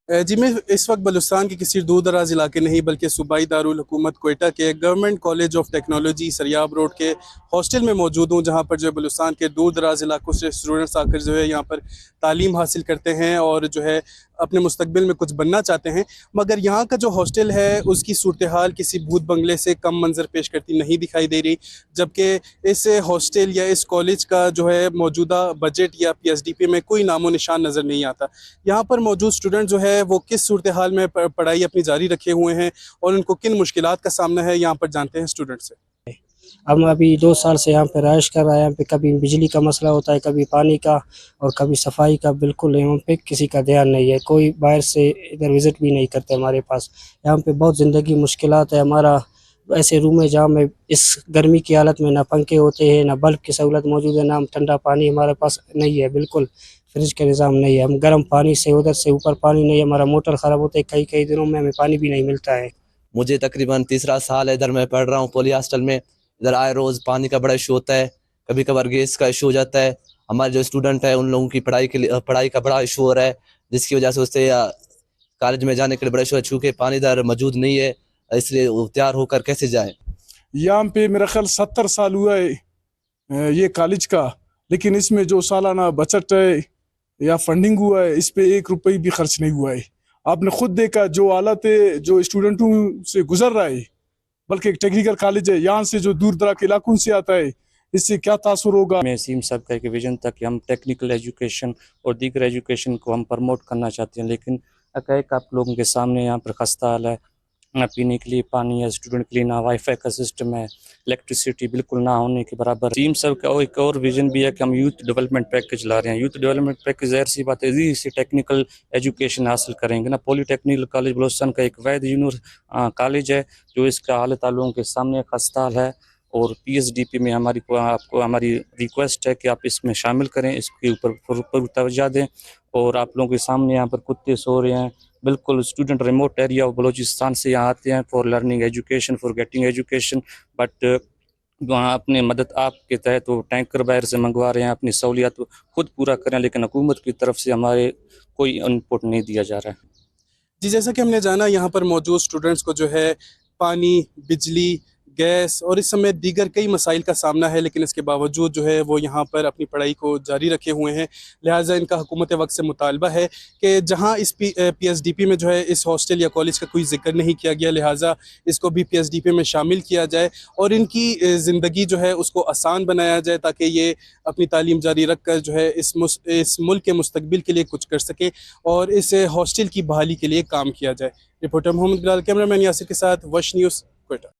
जी मैं इस वक्त बलूचिस्तान के किसी दूर दराज इलाके नहीं बल्कि सूबाई दारुल हुकूमत कोयटा के government college of technology Sariab road के हॉस्टल में मौजूद हूँ, जहाँ पर जो है बलूचिस्तान के दूर दराज इलाकों से स्टूडेंट्स आकर जो है यहाँ पर तालीम हासिल करते हैं और जो है अपने मुस्तकबिल में कुछ बनना चाहते हैं। मगर यहाँ का जो हॉस्टल है उसकी सूरत हाल किसी भूत बंगले से कम मंजर पेश करती नहीं दिखाई दे रही, जबकि इस हॉस्टल या इस कॉलेज का जो है मौजूदा बजट या PSDP में कोई नामो निशान नज़र नहीं आता। यहाँ पर मौजूद स्टूडेंट जो है वो किस सूरत हाल में पढ़ाई अपनी जारी रखे हुए हैं और उनको किन मुश्किलात का सामना है, यहाँ पर जानते हैं स्टूडेंट से। हम अभी 2 साल से यहाँ पे रहाइश कर रहे हैं। यहाँ पे कभी बिजली का मसला होता है, कभी पानी का और कभी सफाई का। बिल्कुल यहाँ पे किसी का ध्यान नहीं है, कोई बाहर से इधर विज़िट भी नहीं करते हमारे पास। यहाँ पे बहुत ज़िंदगी मुश्किलात है। हमारा ऐसे रूम है जहाँ में इस गर्मी की हालत में ना पंखे होते हैं, ना बल्ब की सहूलत मौजूद है, ना ठंडा पानी हमारे पास नहीं है। बिल्कुल फ्रिज का निज़ाम नहीं है। हम गर्म पानी से उधर से ऊपर पानी नहीं है, हमारा मोटर ख़राब होता है, कई कई दिनों में हमें पानी भी नहीं मिलता है। मुझे तकरीबन तीसरा साल है इधर मैं पढ़ रहा हूँ पोली हॉस्टल में। इधर आए रोज़ पानी का बड़ा इशू होता है, कभी कभार गैस का इशू हो जाता है। हमारे जो स्टूडेंट है उन लोगों की पढ़ाई का बड़ा इशू हो रहा है, जिसकी वजह से उससे कॉलेज में जाने के लिए बड़ा इशू है। चूँकि पानी इधर मौजूद नहीं है, इसलिए वो तैयार होकर कैसे जाएँ। यहाँ पे मेरा ख्याल 70 साल हुआ है ये कॉलेज का, लेकिन इसमें जो सालाना बजट है या फंडिंग हुआ है इस पे 1 रुपये भी खर्च नहीं हुआ है। आपने खुद देखा जो हालत है, जो स्टूडेंटों से गुजर रहा है, बल्कि एक टेक्निकल कॉलेज है, यहाँ से जो दूर दराज के इलाकों से आता है, इससे क्या तासुर होगा। मैं सीएम साहब का एक विजन था कि हम टेक्निकल एजुकेशन और दीगर एजुकेशन को हम प्रमोट करना चाहते हैं, लेकिन एक आप लोगों के सामने यहाँ पर खस्ता हाल है। ना पीने के लिए पानी है, स्टूडेंट के लिए ना वाईफाई का सिस्टम है, इलेक्ट्रिसिटी बिल्कुल ना होने के बराबर। सीएम साहब का एक और विजन भी है कि हम यूथ डेवलपमेंट पैकेज ला रहे हैं। यूथ डेवलपमेंट पैकेज ज़ाहिर सी बात है इसी से टेक्निकल एजुकेशन हासिल करेंगे ना। पॉलीटेक्निकल कॉलेज बलूचिस्तान का एक वैध कॉलेज है जो इसका हालत लोगों के सामने खस्ता हाल है, और PSDP में हमारी रिक्वेस्ट है कि आप इसमें शामिल करें, इसके ऊपर तवज्जो दें। और आप लोगों के सामने यहाँ पर कुत्ते सो रहे हैं। बिल्कुल student remote area of Balochistan से यहाँ आते हैं for learning education, for getting education, but वहाँ अपनी मदद आपके तहत वो टैंकर बाहर से मंगवा रहे हैं, अपनी सहूलियत खुद पूरा करें, लेकिन हुकूमत की तरफ से हमारे कोई इनपुट नहीं दिया जा रहा है। जी जैसा कि हमने जाना, यहाँ पर मौजूद स्टूडेंट्स को जो है पानी, बिजली, गैस और इस समय दीगर कई मसाइल का सामना है, लेकिन इसके बावजूद जो है वो यहाँ पर अपनी पढ़ाई को जारी रखे हुए हैं। लिहाजा इनका हुकूमत वक्त से मुतालबा है कि जहाँ इस PSDP में जो है इस हॉस्टल या कॉलेज का कोई जिक्र नहीं किया गया, लिहाजा इसको भी PSDP में शामिल किया जाए और इनकी ज़िंदगी जो है उसको आसान बनाया जाए, ताकि ये अपनी तालीम जारी रख कर जो है इस मुल्क के मुस्तकबिल के लिए कुछ कर सके और इस हॉस्टल की बहाली के लिए काम किया जाए। रिपोर्टर मोहम्मद बिलाल, कैमरामैन यासिर के साथ वश न्यूज़, कोयटा।